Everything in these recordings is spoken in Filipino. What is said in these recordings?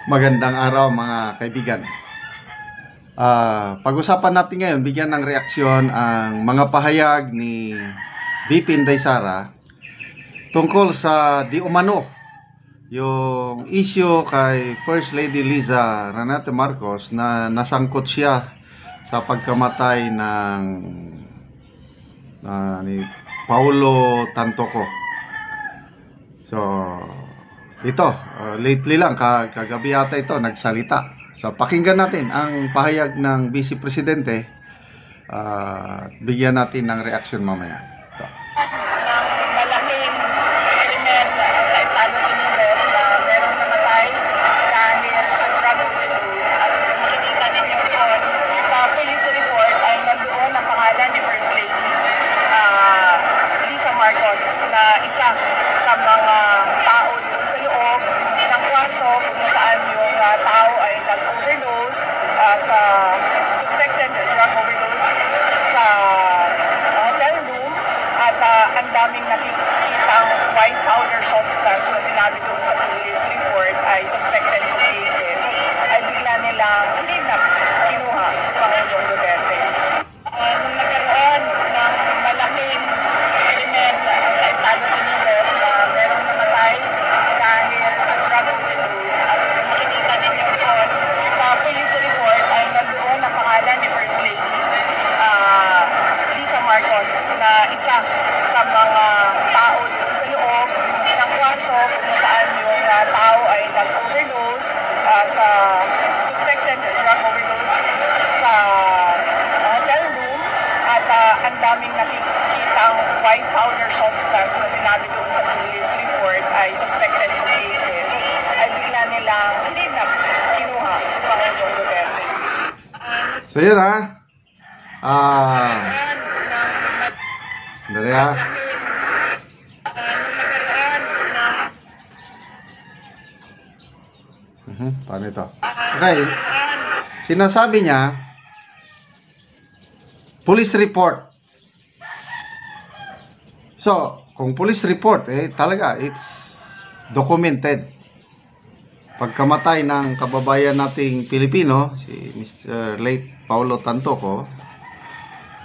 Magandang araw mga kaibigan. Pag-usapan natin ngayon, bigyan ng reaksyon ang mga pahayag ni VP Inday Sara tungkol sa di umano yung issue kay First Lady Liza Renate Marcos na nasangkot siya sa pagkamatay ni Paulo Tantoco. So ito, lately lang, kagabi yata ito, nagsalita. So, pakinggan natin ang pahayag ng Vice Presidente. Bigyan natin ng reaction mamaya. Ito. Malaking krimen sa Estados Unidos na merong namatay dahil sa drug overdose. At makikita ninyo doon sa police report ay nandoon ang pangalan ni First Lady Liza Marcos na isa sa mga tao doon sa loob ng kwarto kung saan yung tao ay nag-overdose sa suspected drug overdose sa hotel room at ang daming nakikitang white powder substance na sinabi doon sa police report ay suspected cocaine ay bigla nilang kinuha sa Pangulong Duterte. Nung nagkaroon ng malaking krimen sa Estados Unidos na merong namatay dahil sa drug overdose at makikita ninyo doon sa police report ay nandoon ang pangalan ni First Lady Liza Marcos na isa sa mga tao doon sa loob ng kwarto kung saan yung tao ay nag-overdose sa suspected drug overdose sa hotel room at ang daming nakikitang white powder substance na sinabi doon sa police report ay suspected cocaine ay bigla nilang kinuha sa Pangulong Duterte. So, yun Dali paano ito? Okay. Sinasabi niya, police report. So, kung police report, talaga, it's documented. Pagkamatay ng kababayan nating Pilipino, si Mr. Late Paulo Tantoco,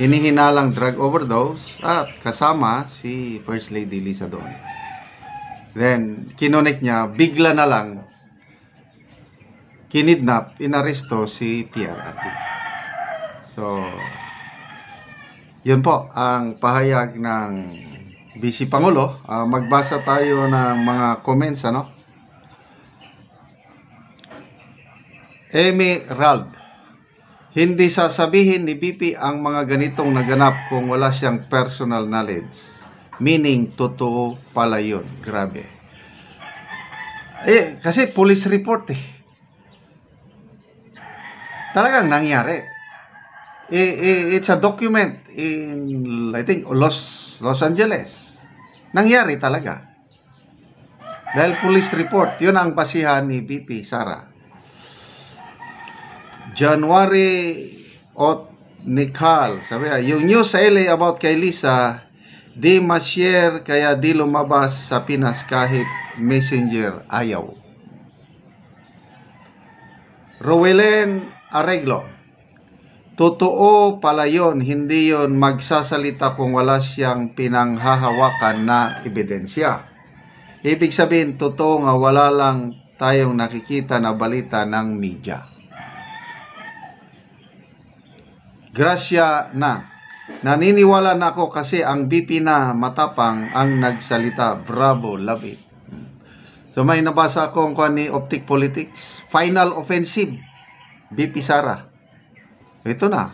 hinihinalang drug overdose at kasama si First Lady Liza doon. Then, kinonek niya, bigla na lang, kinidnap, inaresto si PRRD. So, yun po ang pahayag ng Vice Pangulo. Magbasa tayo ng mga comments, Emerald, hindi sasabihin ni BP ang mga ganitong naganap kung wala siyang personal knowledge. Meaning, totoo pala yun. Grabe. Kasi police report Talagang nangyari. It's a document in, I think, Los Angeles. Nangyari talaga. Dahil police report, yun ang basihan ni BP Sara. January Nikal, sabi yung news sa LA about kay Liza, di ma-share kaya di lumabas sa Pinas kahit messenger ayaw. Rowelen Arreglo, totoo pala yun, hindi yun magsasalita kung wala siyang pinanghahawakan na ebidensya. Ibig sabihin, totoo nga wala lang tayong nakikita na balita ng media. Gracia na, naniniwala na ako kasi ang BP na matapang ang nagsalita. Bravo, love it. So may nabasa akong ni Optic Politics, final offensive, BP Sara. Ito na.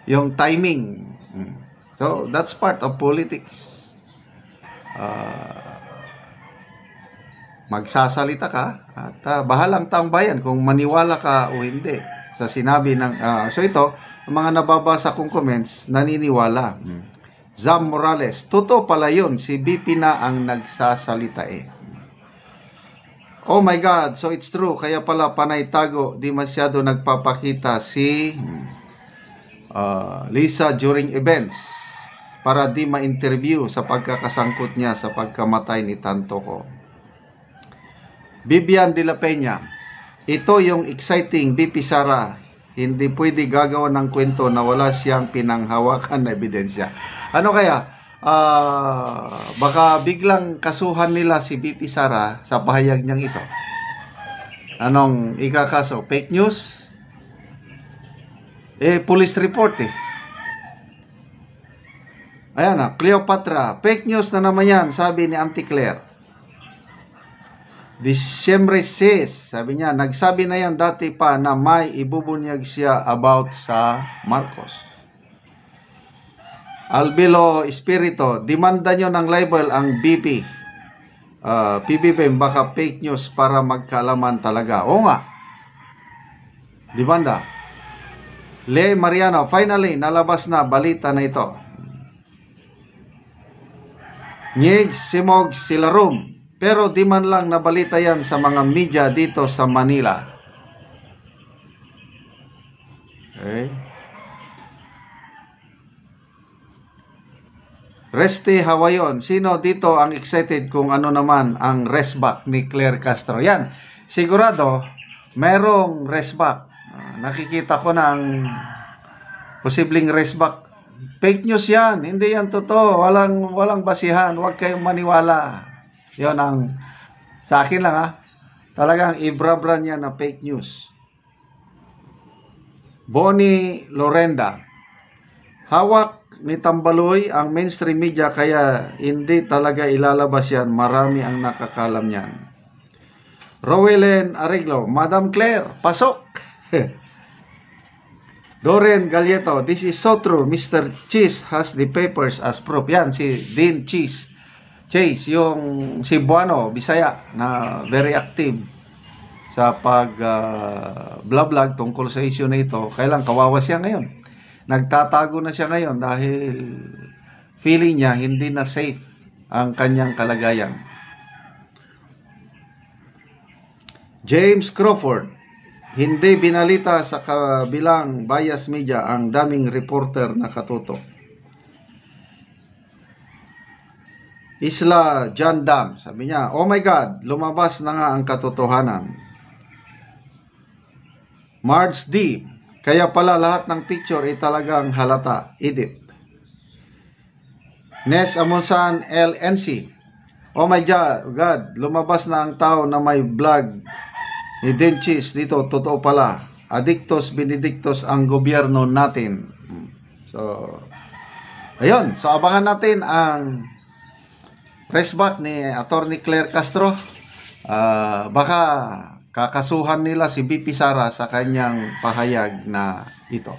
Yung timing. So that's part of politics. Magsasalita ka at bahalang taong bayan kung maniwala ka o hindi sa sinabi ng so ito, ang mga nababasa kong comments, naniniwala. Zam Morales, totoo pala yun, si BP na ang nagsasalita Oh my God, so it's true, kaya pala panay tago, di masyado nagpapakita si Liza during events para di ma-interview sa pagkakasangkot niya sa pagkamatay ni Tantoco. Vivian de la Peña, ito yung exciting BP Sara. Hindi pwede gagawa ng kwento na wala siyang pinanghawakan na ebidensya. Ano kaya? Baka biglang kasuhan nila si BP Sara sa pahayag niyang ito. Anong ikakaso? Fake news? Police report Ayan na, Cleopatra. Fake news na naman yan, sabi ni Auntie Claire. Disyembre 6, sabi niya, nagsabi na yan dati pa na may ibubunyag siya about sa Marcos. Albilo Espirito, demanda nyo ng libel ang BP. PBBM, baka fake news para magkaalaman talaga. Oo nga. Demanda. Le Mariano, finally, nalabas na balita na ito. Nyeg Simog Silarum. Pero di man lang nabalita yan sa mga media dito sa Manila. Okay. Resti Hawayon. Sino dito ang excited kung ano naman ang restback ni Claire Castro? Yan. Sigurado, merong restback. Nakikita ko na ang posibleng restback. Fake news yan. Hindi yan totoo. Walang basihan. Huwag kayong maniwala. Yon ang sa akin lang talagang ibrabra niya na fake news. Bonnie Lorenda, hawak ni Tambaloy ang mainstream media kaya hindi talaga ilalabas yan. Marami ang nakakalam niyan. Rowelen Arreglo, Madam Claire, pasok! Doren Galieto, this is so true. Mr. Cheese has the papers as proof. Yan, si Dean Chase, yung Cebuano, Bisaya, na very active sa pag-vlog tungkol sa issue na ito. Kailan kawawa siya ngayon. Nagtatago na siya ngayon dahil feeling niya hindi na safe ang kanyang kalagayan. James Crawford, hindi binalita sa kabilang bias media ang daming reporter na katutok. Isla John Dam, sabi niya, oh my God, lumabas na nga ang katotohanan. Marge D, kaya pala lahat ng picture ay talagang halata, edit. Nes Amonsan LNC, oh my God, lumabas na ang tao na may vlog ni Denchis dito, totoo pala. Adictos Benedictos ang gobyerno natin. So, ayun, so abangan natin ang pressback ni Attorney Claire Castro. Baka kakasuhan nila si BP Sara sa kanyang pahayag na ito.